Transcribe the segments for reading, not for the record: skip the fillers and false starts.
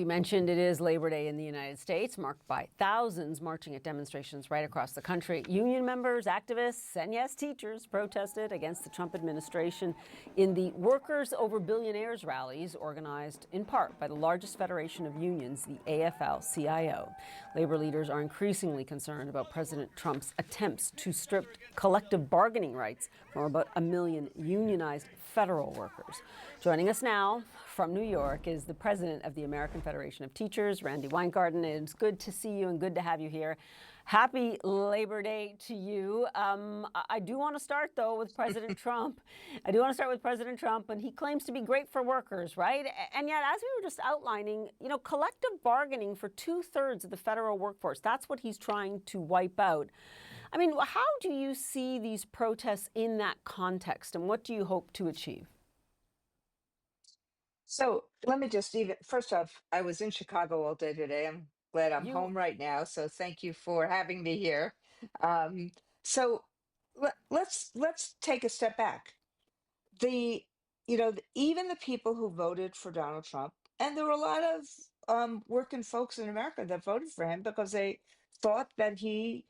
mentioned, it is Labor Day in the United States, marked by thousands marching at demonstrations right across the country. Union members, activists, and yes, teachers protested against the Trump administration in the Workers Over Billionaires rallies organized in part by the largest federation of unions, the AFL-CIO. Labor leaders are increasingly concerned about President Trump's attempts to strip collective bargaining rights from about 1 million unionized federal workers. Joining us now from New York is the president of the American Federation of Teachers, Randi Weingarten. It's good to see you and good to have you here. Happy Labor Day to you. I do want to start, though, with President Trump. And he claims to be great for workers, right? And yet, as we were just outlining, collective bargaining for 2/3 of the federal workforce, that's what he's trying to wipe out. I mean, how do you see these protests in that context, and what do you hope to achieve? So let me just first off, I was in Chicago all day today. I'm glad I'm You home right now. So thank you for having me here. Um, so let's take a step back. Even the people who voted for Donald Trump, and there were a lot of working folks in America that voted for him because they thought that he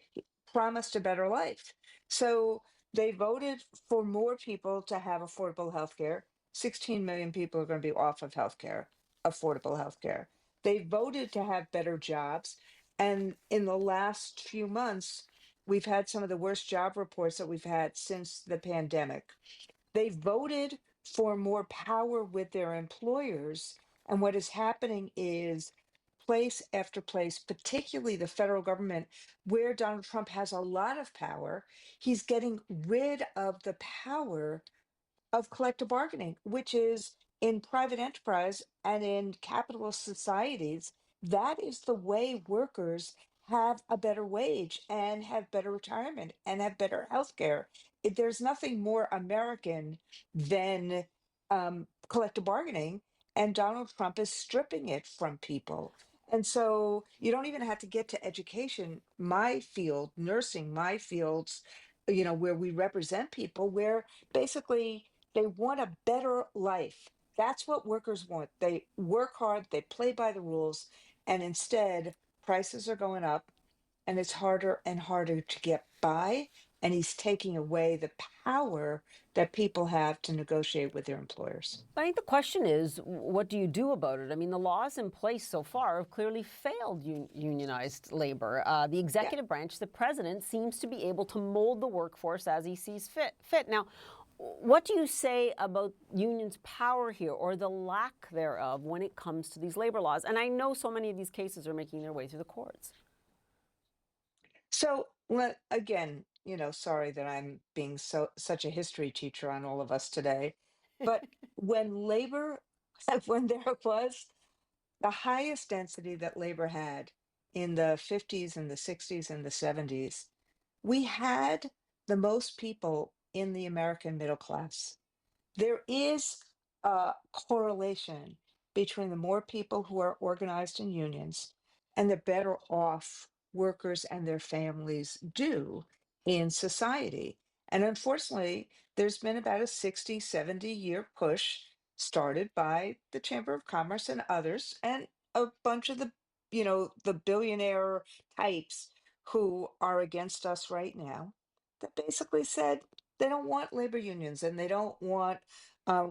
promised a better life. So they voted for more people to have affordable health care. 16 million people are going to be off of health care, affordable health care. They voted to have better jobs. And in the last few months, we've had some of the worst job reports that we've had since the pandemic. They voted for more power with their employers. And what is happening is place after place, particularly the federal government, where Donald Trump has a lot of power, he's getting rid of the power of collective bargaining, which is in private enterprise and in capitalist societies. That is the way workers have a better wage and have better retirement and have better health care. There's nothing more American than collective bargaining, and Donald Trump is stripping it from people. And so you don't even have to get to education, my field, nursing, my fields, where we represent people, where basically they want a better life. That's what workers want. They work hard, they play by the rules, and instead, prices are going up and it's harder and harder to get by. And he's taking away the power that people have to negotiate with their employers. I think the question is, what do you do about it? I mean, the laws in place so far have clearly failed unionized labor. The Yeah. executive branch, the president, seems to be able to mold the workforce as he sees fit. Now, what do you say about unions' power here, or the lack thereof, when it comes to these labor laws? And I know so many of these cases are making their way through the courts. So again, sorry that I'm being such a history teacher on all of us today, but when labor, when there was the highest density that labor had in the 50s and the 60s and the 70s, we had the most people in the American middle class. There is a correlation between the more people who are organized in unions and the better off workers and their families do in society. And unfortunately, there's been about a 60, 70-year push started by the Chamber of Commerce and others, and a bunch of the billionaire types who are against us right now, that basically said they don't want labor unions and they don't want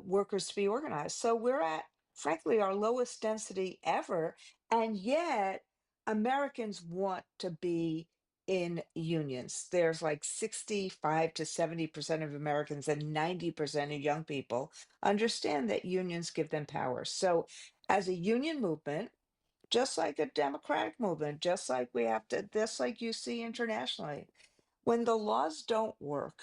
workers to be organized. So we're at, frankly, our lowest density ever. And yet, Americans want to be in unions. There's like 65 to 70% of Americans and 90% of young people understand that unions give them power. So, as a union movement, just like a democratic movement, just like you see internationally, when the laws don't work,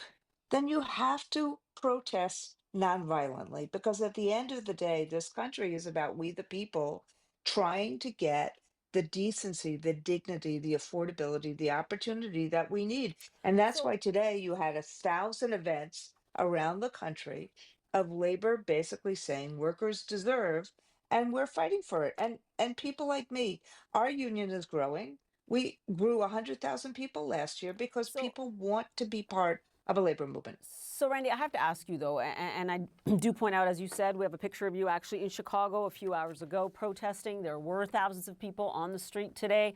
then you have to protest nonviolently, because at the end of the day, this country is about we the people trying to get the decency, the dignity, the affordability, the opportunity that we need. And that's So why today you had 1,000 events around the country of labor basically saying workers deserve, and we're fighting for it. And people like me, our union is growing. We grew 100,000 people last year because So people want to be part of a labor movement. So, Randy, I have to ask you, though, and I do point out, as you said, we have a picture of you actually in Chicago a few hours ago protesting. There were thousands of people on the street today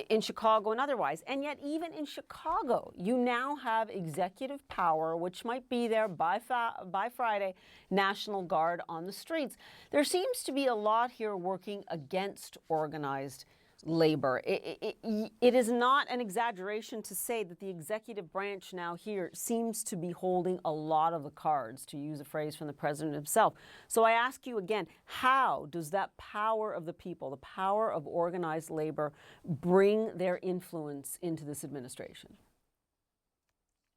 in Chicago and otherwise. And yet, even in Chicago, you now have executive power, which might be there by Friday, National Guard on the streets. There seems to be a lot here working against organized labor. It is not an exaggeration to say that the executive branch now here seems to be holding a lot of the cards, to use a phrase from the president himself. So I ask you again, how does that power of the people, the power of organized labor, bring their influence into this administration?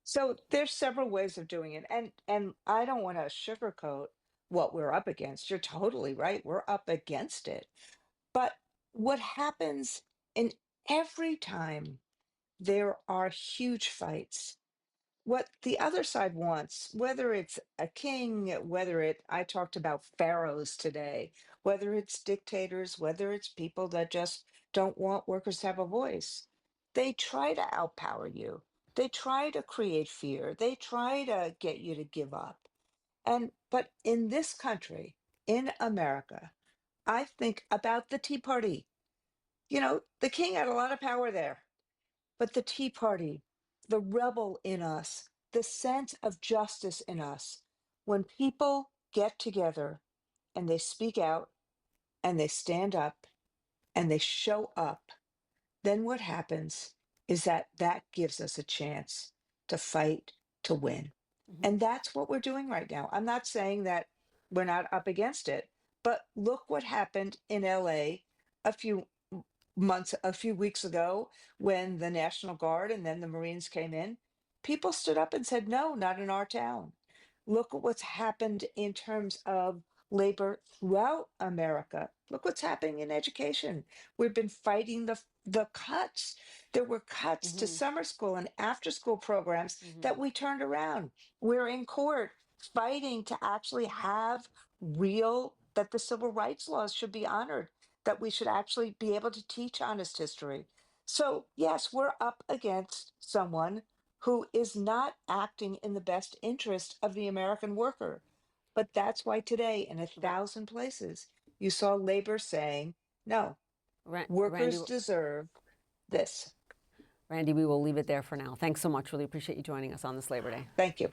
So there's several ways of doing it, and I don't want to sugarcoat what we're up against. You're totally right. We're up against it. But what happens in every time there are huge fights, what the other side wants, whether it's a king, I talked about pharaohs today, whether it's dictators, whether it's people that just don't want workers to have a voice, they try to outpower you. They try to create fear. They try to get you to give up. But in this country, in America, I think about the Tea Party. The king had a lot of power there, but the Tea Party, the rebel in us, the sense of justice in us, when people get together and they speak out and they stand up and they show up, then what happens is that gives us a chance to fight to win. Mm-hmm. And that's what we're doing right now. I'm not saying that we're not up against it, but look what happened in LA a few a few weeks ago when the National Guard and then the Marines came in. People stood up and said, no, not in our town. Look at what's happened in terms of labor throughout America. Look what's happening in education. We've been fighting the cuts. There were cuts to Mm-hmm. summer school and after school programs Mm-hmm. that we turned around. We're in court fighting to actually have that the civil rights laws should be honored, that we should actually be able to teach honest history. So, yes, we're up against someone who is not acting in the best interest of the American worker. But that's why today, in a thousand places, you saw labor saying, no, Randy, workers deserve this. Randy, we will leave it there for now. Thanks so much. Really appreciate you joining us on this Labor Day. Thank you.